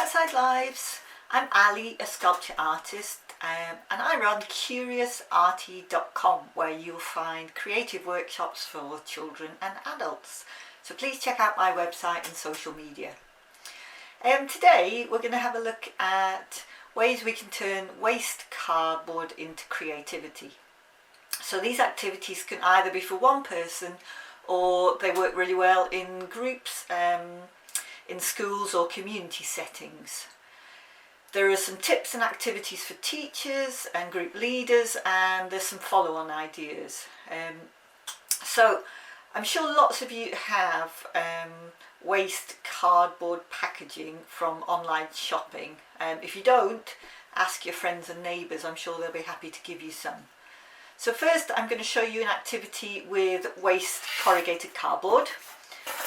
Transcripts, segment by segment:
Outside Lives. I'm Ali, a sculpture artist, and I run curiousarty.com, where you'll find creative workshops for children and adults. So please check out my website and social media. Today we're going to have a look at ways we can turn waste cardboard into creativity. So these activities can either be for one person, or they work really well in groups, in schools or community settings. There are some tips and activities for teachers and group leaders, and there's some follow-on ideas. So I'm sure lots of you have waste cardboard packaging from online shopping. If you don't, ask your friends and neighbours, I'm sure they'll be happy to give you some. So first I'm going to show you an activity with waste corrugated cardboard,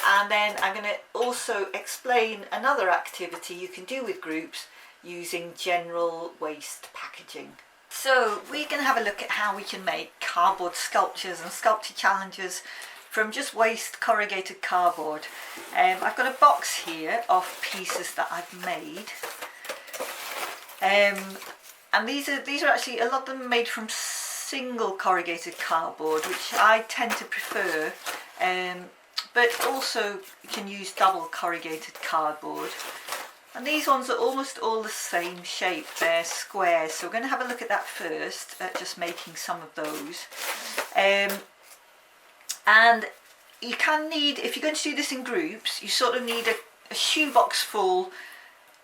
and then I'm going to also explain another activity you can do with groups using general waste packaging. So we're going to have a look at how we can make cardboard sculptures and sculpture challenges from just waste corrugated cardboard. I've got a box here of pieces that I've made, and these are actually, a lot of them are made from single corrugated cardboard, which I tend to prefer, but also you can use double corrugated cardboard. And these ones are almost all the same shape, they're squares, so we're going to have a look at that first, at just making some of those. And you can need, if you're going to do this in groups, you sort of need a shoebox full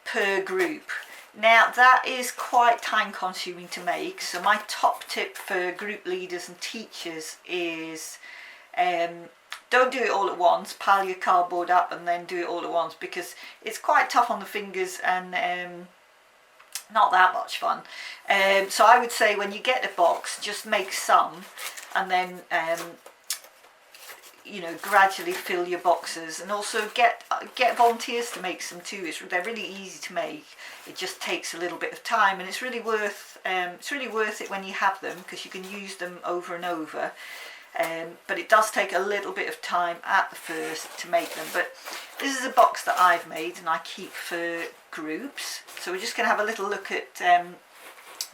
per group. Now that is quite time consuming to make, so my top tip for group leaders and teachers is don't do it all at once. Pile your cardboard up and then do it all at once, because it's quite tough on the fingers and not that much fun. So I would say when you get a box, just make some, and then you know, gradually fill your boxes, and also get volunteers to make some too. They're really easy to make. It just takes a little bit of time, and it's really worth it when you have them, because you can use them over and over. But it does take a little bit of time at the first to make them. But this is a box that I've made and I keep for groups. So we're just going to have a little look at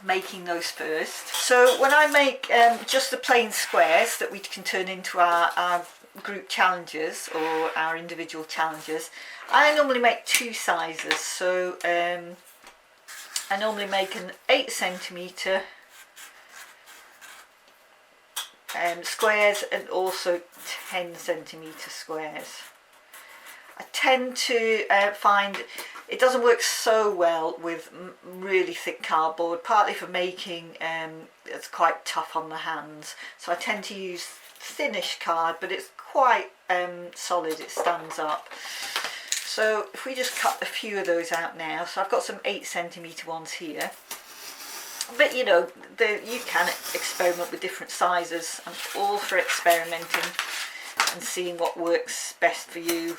making those first. So when I make just the plain squares that we can turn into our group challenges or our individual challenges, I normally make two sizes. So I normally make an 8cm squares and also 10cm squares. I tend to find it doesn't work so well with really thick cardboard, partly for making it's quite tough on the hands, so I tend to use thinnish card, but it's quite solid, it stands up. So if we just cut a few of those out now, so I've got some 8cm ones here. But you know, you can experiment with different sizes. I'm all for experimenting and seeing what works best for you.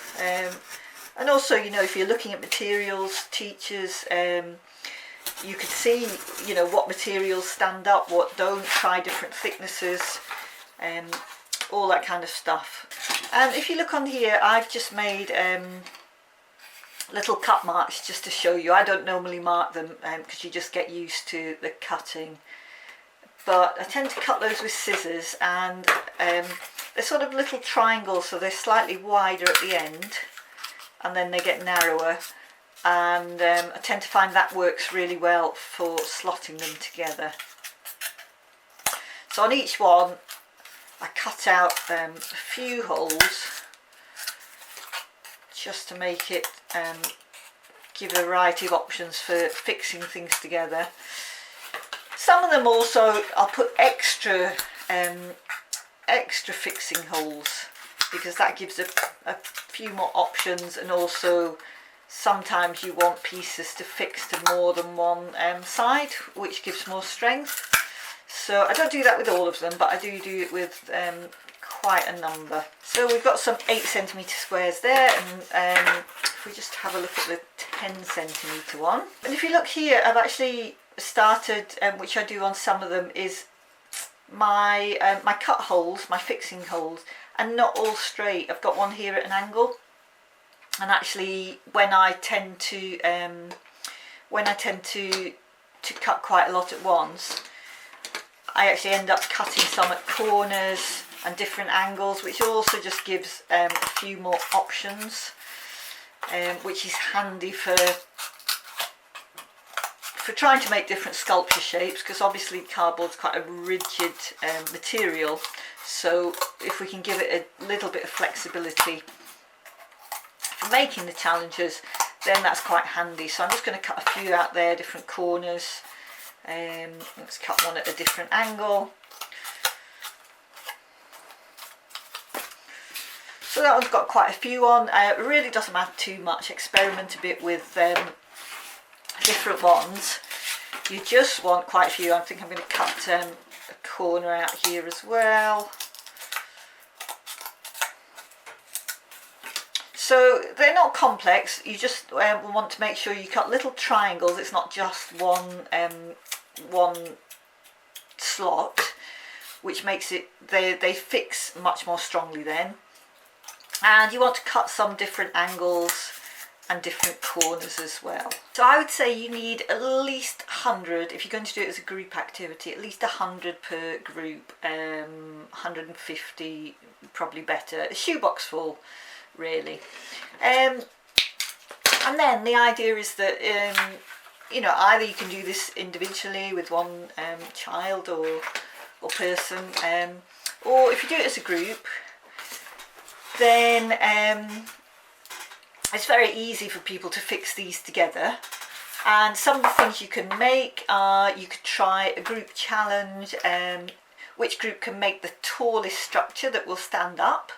And also, you know, if you're looking at materials, teachers, you could see, you know, what materials stand up, what don't. Try different thicknesses, all that kind of stuff. And if you look on here, I've just made little cut marks just to show you. I don't normally mark them because you just get used to the cutting, but I tend to cut those with scissors, and they're sort of little triangles, so they're slightly wider at the end and then they get narrower, and I tend to find that works really well for slotting them together. So on each one I cut out a few holes just to make it give a variety of options for fixing things together. Some of them also I'll put extra fixing holes, because that gives a few more options, and also sometimes you want pieces to fix to more than one side, which gives more strength. So I don't do that with all of them, but I do it with quite a number. So we've got some 8cm squares there, and if we just have a look at the 10cm one, and if you look here, I've actually started, which I do on some of them, is my cut holes, my fixing holes, and not all straight. I've got one here at an angle, And actually, when I tend to cut quite a lot at once, I actually end up cutting some at corners and different angles, which also just gives a few more options, which is handy for trying to make different sculpture shapes, because obviously cardboard's quite a rigid material. So if we can give it a little bit of flexibility for making the challenges, then that's quite handy. So I'm just going to cut a few out there, different corners. Let's cut one at a different angle. So that one's got quite a few on. It really doesn't matter too much. Experiment a bit with different ones. You just want quite a few. I think I'm going to cut a corner out here as well. So they're not complex. You just want to make sure you cut little triangles. It's not just one slot, which makes it they fix much more strongly then. And you want to cut some different angles and different corners as well. So I would say you need at least 100, if you're going to do it as a group activity, at least 100 per group, 150 probably better, a shoebox full really. And then the idea is that you know, either you can do this individually with one child or person, or if you do it as a group, then it's very easy for people to fix these together. And some of the things you can make are, you could try a group challenge, which group can make the tallest structure that will stand up,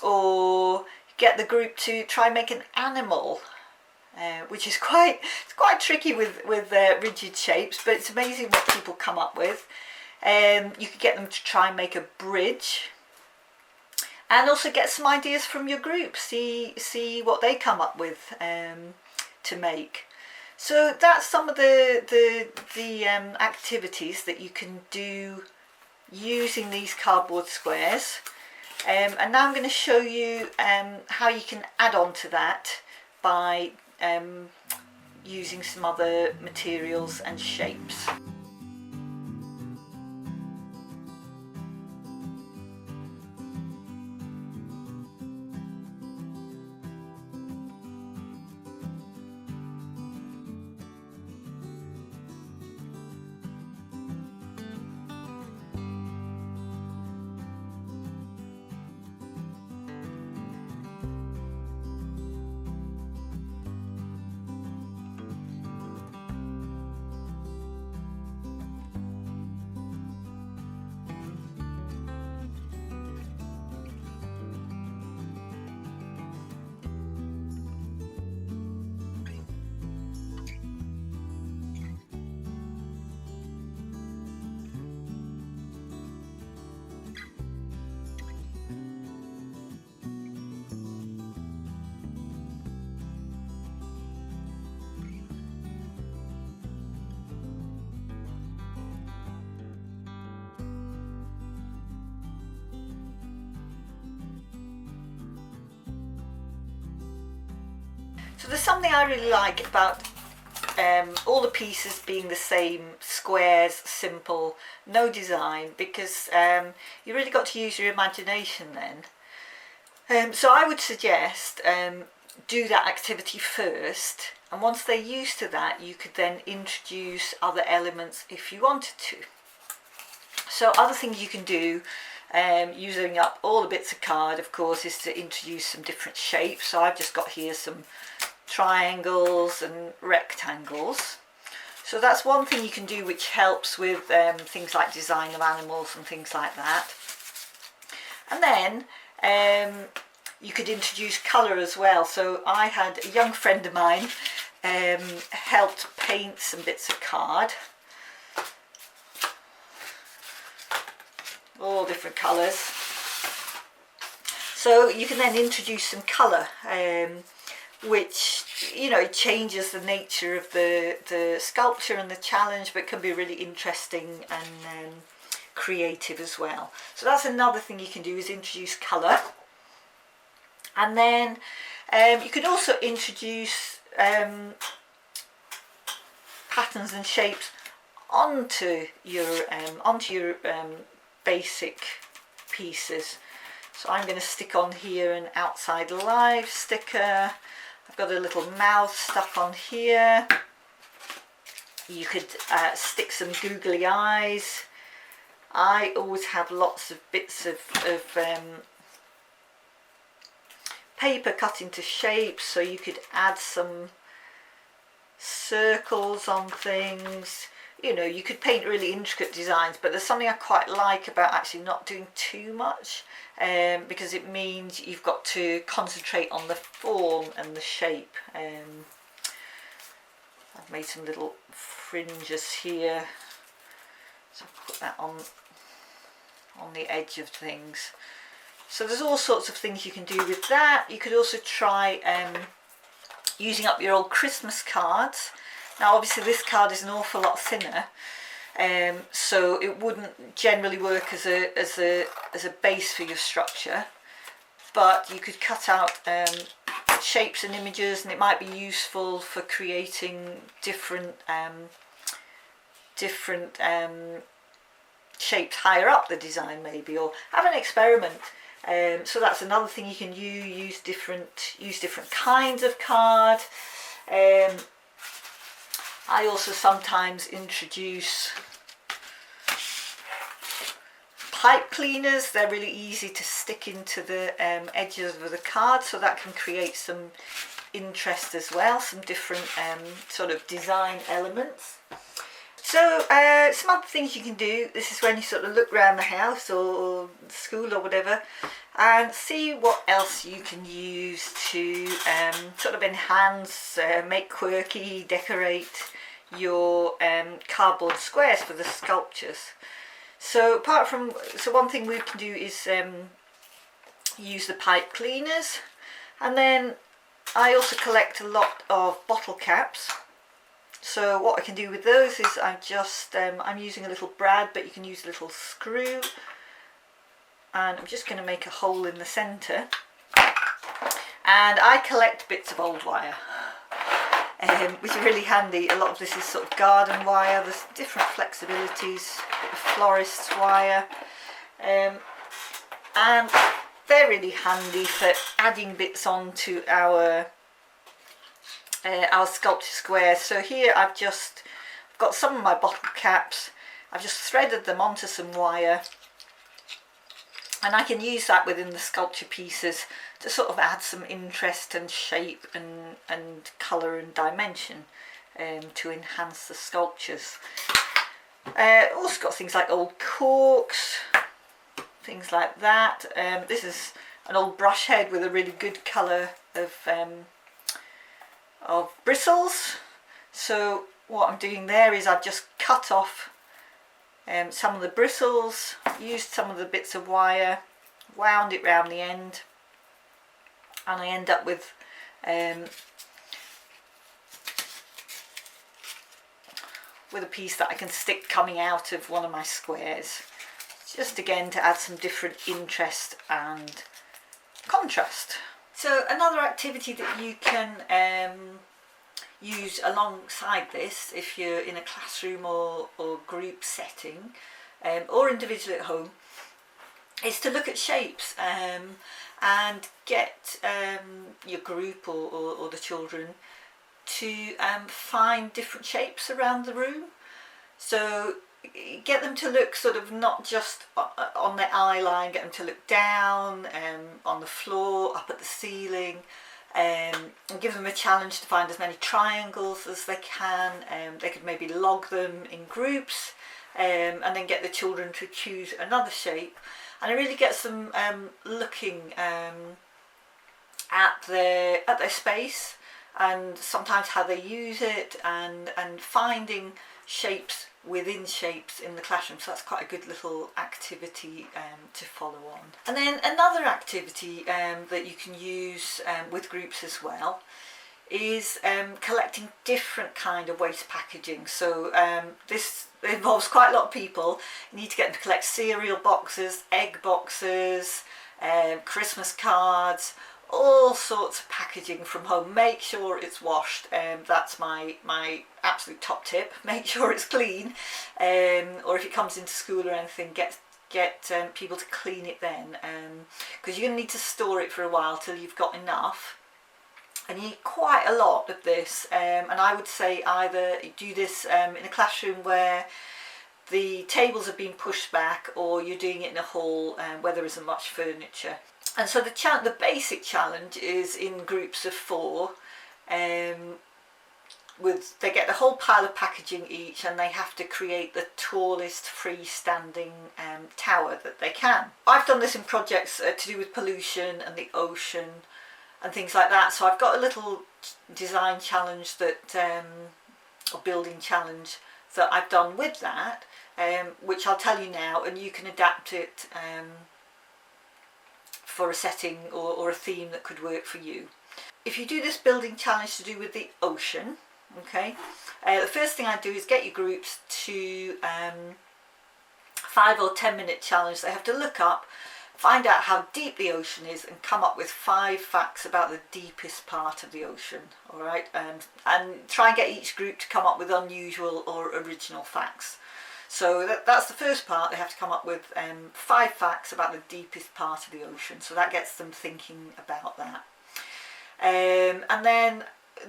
or get the group to try and make an animal, which is quite tricky with rigid shapes, but it's amazing what people come up with. You could get them to try and make a bridge, and also get some ideas from your group, see what they come up with to make. So that's some of the activities that you can do using these cardboard squares. And now I'm going to show you how you can add on to that by using some other materials and shapes. So there's something I really like about all the pieces being the same, squares, simple, no design, because you really got to use your imagination then. So I would suggest do that activity first, and once they're used to that, you could then introduce other elements if you wanted to. So other things you can do, using up all the bits of card, of course, is to introduce some different shapes. So I've just got here some triangles and rectangles. So that's one thing you can do, which helps with things like design of animals and things like that. And then you could introduce colour as well. So I had a young friend of mine helped paint some bits of card, all different colours. So you can then introduce some colour, which, you know, changes the nature of the sculpture and the challenge, but can be really interesting and creative as well. So that's another thing you can do, is introduce colour. And then you could also introduce patterns and shapes onto your basic pieces. So I'm going to stick on here an outside live sticker. I've got a little mouth stuck on here. You could stick some googly eyes. I always have lots of bits of paper cut into shapes, so you could add some circles on things. You know, you could paint really intricate designs, but there's something I quite like about actually not doing too much, because it means you've got to concentrate on the form and the shape. I've made some little fringes here, so I'll put that on the edge of things. So there's all sorts of things you can do with that. You could also try using up your old Christmas cards. Now obviously this card is an awful lot thinner, so it wouldn't generally work as a base for your structure, but you could cut out shapes and images, and it might be useful for creating different shapes higher up the design maybe, or have an experiment. So that's another thing you can use different kinds of card. I also sometimes introduce pipe cleaners. They're really easy to stick into the edges of the card, so that can create some interest as well, some different sort of design elements. So some other things you can do, this is when you sort of look around the house or school or whatever, and see what else you can use to sort of enhance, make quirky, decorate your cardboard squares for the sculptures. So one thing we can do is use the pipe cleaners, and then I also collect a lot of bottle caps. So what I can do with those is I'm using a little brad, but you can use a little screw, and I'm just going to make a hole in the centre, and I collect bits of old wire, which are really handy. A lot of this is sort of garden wire, there's different flexibilities, florist's wire, and they're really handy for adding bits onto our sculpture squares. So here I've got some of my bottle caps, I've just threaded them onto some wire, and I can use that within the sculpture pieces to sort of add some interest and shape and colour and dimension to enhance the sculptures. Also got things like old corks, things like that. This is an old brush head with a really good colour of bristles. So what I'm doing there is I've just cut off some of the bristles, used some of the bits of wire, wound it round the end, and I end up with a piece that I can stick coming out of one of my squares, just again to add some different interest and contrast. So another activity that you can use alongside this, if you're in a classroom or group setting, or individually at home, is to look at shapes and get your group or the children to find different shapes around the room. So get them to look sort of not just on their eye line, get them to look down, on the floor, up at the ceiling, and give them a challenge to find as many triangles as they can. They could maybe log them in groups, and then get the children to choose another shape, and it really gets them looking at their space, and sometimes how they use it, and finding shapes within shapes in the classroom. So that's quite a good little activity to follow on. And then another activity that you can use with groups as well is collecting different kind of waste packaging. So this involves quite a lot of people. You need to get them to collect cereal boxes, egg boxes, Christmas cards, all sorts of packaging from home. Make sure it's washed. That's my absolute top tip. Make sure it's clean, or if it comes into school or anything, get people to clean it then, because you're going to need to store it for a while till you've got enough. And you need quite a lot of this, and I would say either do this in a classroom where the tables have been pushed back, or you're doing it in a hall where there isn't much furniture. And so the basic challenge is in groups of 4. They get a whole pile of packaging each, and they have to create the tallest freestanding tower that they can. I've done this in projects to do with pollution and the ocean and things like that. So I've got a little design challenge or building challenge that I've done with that, which I'll tell you now, and you can adapt it for a setting or a theme that could work for you. If you do this building challenge to do with the ocean, okay, the first thing I do is get your groups to 5 or 10 minute challenge. They have to look up, find out how deep the ocean is, and come up with 5 facts about the deepest part of the ocean. All right, and try and get each group to come up with unusual or original facts. So that's the first part. They have to come up with 5 facts about the deepest part of the ocean. So that gets them thinking about that. And then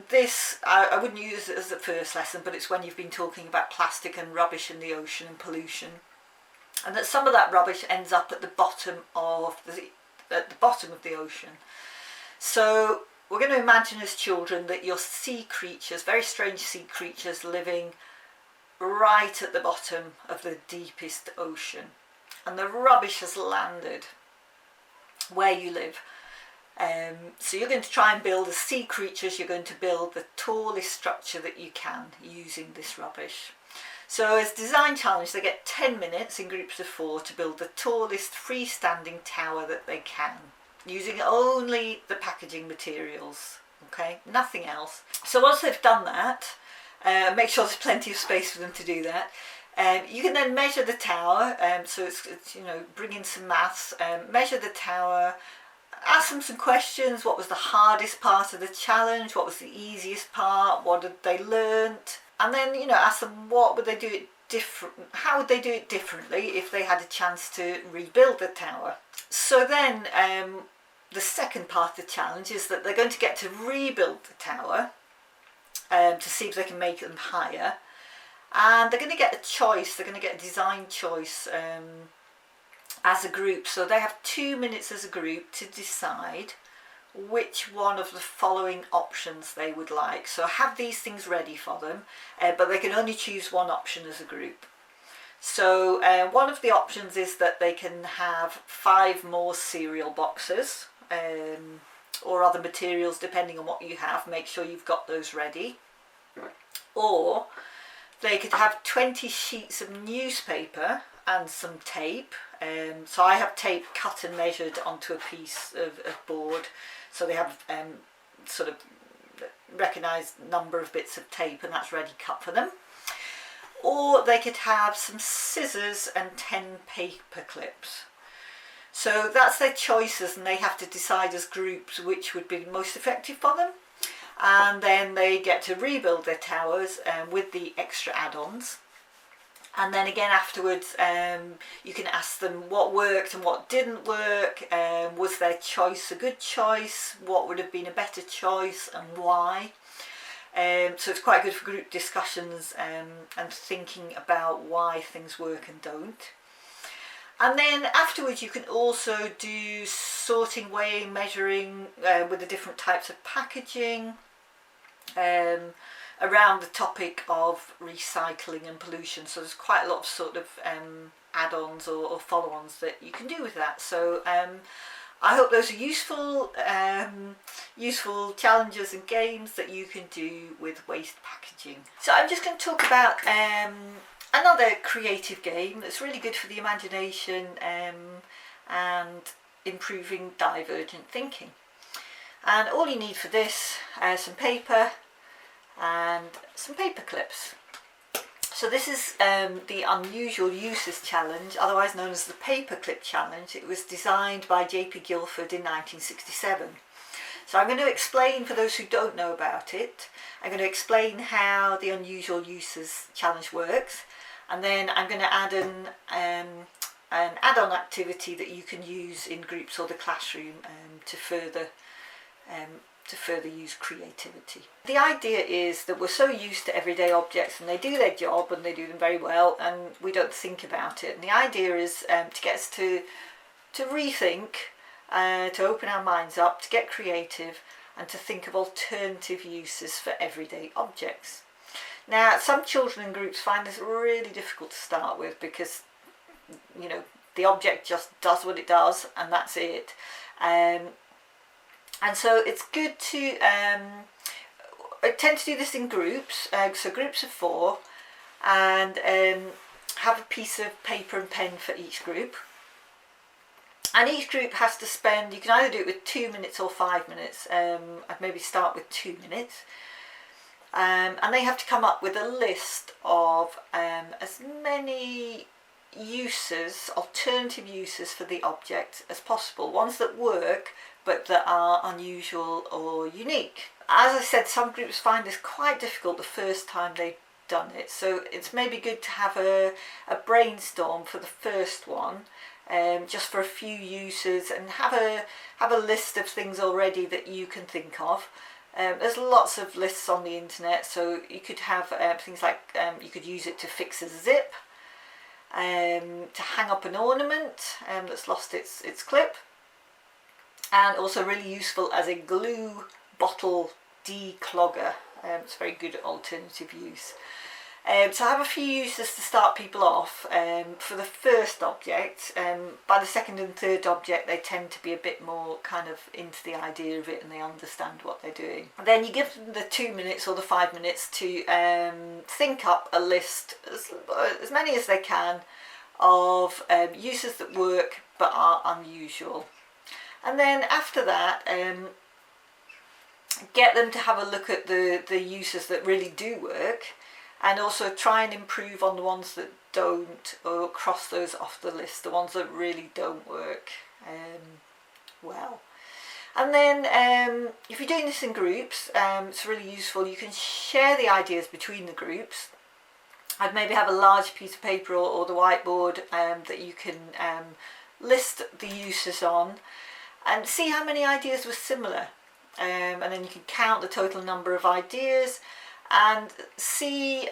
this, I wouldn't use it as the first lesson, but it's when you've been talking about plastic and rubbish in the ocean and pollution, and that some of that rubbish ends up at the bottom of the ocean. So we're going to imagine as children that you're sea creatures, very strange sea creatures, living right at the bottom of the deepest ocean, and the rubbish has landed where you live. So you're going to try and build, as sea creatures, you're going to build the tallest structure that you can using this rubbish. So as design challenge, they get 10 minutes in groups of 4 to build the tallest freestanding tower that they can, using only the packaging materials, okay, nothing else. So once they've done that, make sure there's plenty of space for them to do that. You can then measure the tower, so it's bring in some maths, measure the tower, ask them some questions. What was the hardest part of the challenge? What was the easiest part? What had they learnt? And then, ask them what would they do it different, how would they do it differently if they had a chance to rebuild the tower. So then the second part of the challenge is that they're going to get to rebuild the tower to see if they can make them higher. And they're going to get a choice, they're going to get a design choice as a group. So they have 2 minutes as a group to decide which one of the following options they would like. So have these things ready for them, but they can only choose one option as a group. So one of the options is that they can have 5 more cereal boxes or other materials depending on what you have. Make sure you've got those ready. Or they could have 20 sheets of newspaper and some tape. So I have tape cut and measured onto a piece of board. So they have sort of recognised number of bits of tape, and that's ready cut for them. Or they could have some scissors and 10 paper clips. So that's their choices, and they have to decide as groups which would be most effective for them. And then they get to rebuild their towers with the extra add-ons. And then again afterwards, you can ask them what worked and what didn't work. Was their choice a good choice? What would have been a better choice and why? So it's quite good for group discussions and thinking about why things work and don't. And then afterwards you can also do sorting, weighing, measuring with the different types of packaging around the topic of recycling and pollution. So there's quite a lot of sort of add-ons or follow-ons that you can do with that. So I hope those are useful challenges and games that you can do with waste packaging. So I'm just going to talk about another creative game that's really good for the imagination and improving divergent thinking. And all you need for this is some paper and some paper clips. So this is the Unusual Uses Challenge, otherwise known as the Paperclip Challenge. It was designed by J.P. Guilford in 1967. So I'm going to explain, for those who don't know about it, I'm going to explain how the unusual uses challenge works, and then I'm going to add an add-on activity that you can use in groups or the classroom to further use creativity. The idea is that we're so used to everyday objects and they do their job and they do them very well and we don't think about it. And the idea is to get us to rethink, to open our minds up, to get creative and to think of alternative uses for everyday objects. Now, some children in groups find this really difficult to start with because, you know, the object just does what it does and that's it. And so it's good to, I tend to do this in groups, so groups of 4, and have a piece of paper and pen for each group. And each group has to spend, you can either do it with 2 minutes or 5 minutes. I'd maybe start with 2 minutes. And they have to come up with a list of as many uses, alternative uses for the object as possible, ones that work but that are unusual or unique. As I said, some groups find this quite difficult the first time they've done it, so it's maybe good to have a brainstorm for the first one, just for a few uses, and have a list of things already that you can think of. There's lots of lists on the internet, so you could have things like you could use it to fix a zip, to hang up an ornament that's lost its clip, and also really useful as a glue bottle declogger. It's a very good alternative use. So I have a few uses to start people off. For the first object, by the second and third object they tend to be a bit more kind of into the idea of it and they understand what they're doing. And then you give them the 2 minutes or the 5 minutes to think up a list, as many as they can, of uses that work but are unusual. And then after that, get them to have a look at the uses that really do work, and also try and improve on the ones that don't, or cross those off the list, the ones that really don't work well. And then if you're doing this in groups, it's really useful. You can share the ideas between the groups. I'd maybe have a large piece of paper or the whiteboard that you can list the uses on and see how many ideas were similar. And then you can count the total number of ideas and see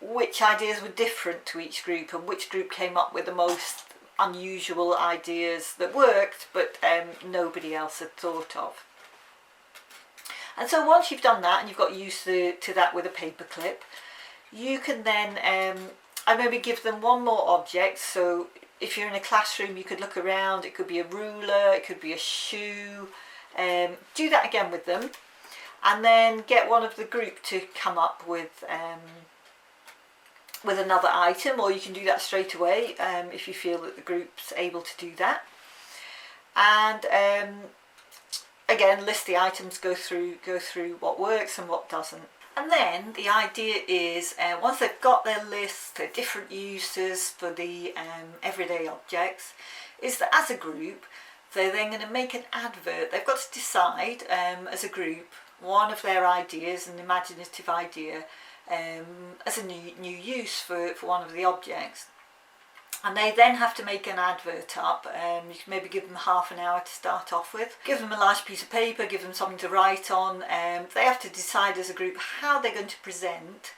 which ideas were different to each group and which group came up with the most unusual ideas that worked but nobody else had thought of. And so once you've done that and you've got used to that with a paper clip, you can then I maybe give them one more object. So if you're in a classroom, you could look around, it could be a ruler, it could be a shoe. Do that again with them, and then get one of the group to come up with another item, or you can do that straight away if you feel that the group's able to do that. And again, list the items, go through what works and what doesn't. And then the idea is, once they've got their list, their different uses for the everyday objects, is that as a group, they're then going to make an advert. They've got to decide as a group one of their ideas, an imaginative idea, as a new use for one of the objects. And they then have to make an advert up. You can maybe give them half an hour to start off with. Give them a large piece of paper, give them something to write on. They have to decide as a group how they're going to present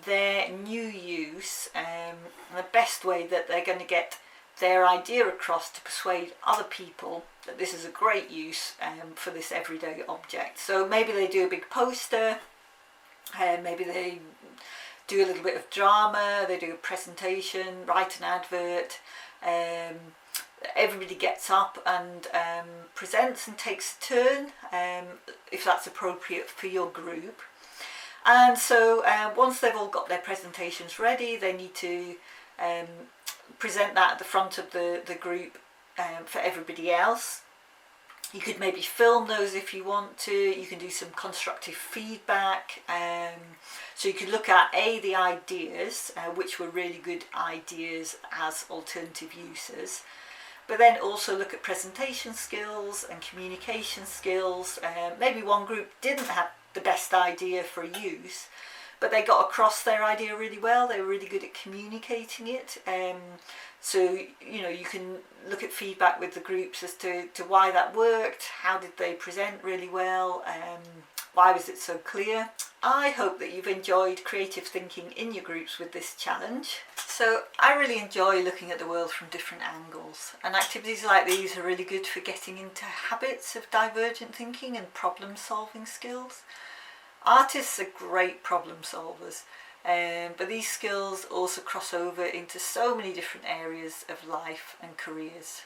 their new use, and the best way that they're going to get their idea across to persuade other people that this is a great use for this everyday object. So maybe they do a big poster, maybe they do a little bit of drama, they do a presentation, write an advert. Everybody gets up and presents and takes a turn, if that's appropriate for your group. And so once they've all got their presentations ready, they need to present that at the front of the group for everybody else. You could maybe film those if you want to. You can do some constructive feedback. So you could look at the ideas, which were really good ideas as alternative uses, but then also look at presentation skills and communication skills. Maybe one group didn't have the best idea for use, but they got across their idea really well. They were really good at communicating it. So, you know, you can look at feedback with the groups as to why that worked, how did they present really well, why was it so clear. I hope that you've enjoyed creative thinking in your groups with this challenge. So I really enjoy looking at the world from different angles, and activities like these are really good for getting into habits of divergent thinking and problem solving skills. Artists are great problem solvers, but these skills also cross over into so many different areas of life and careers.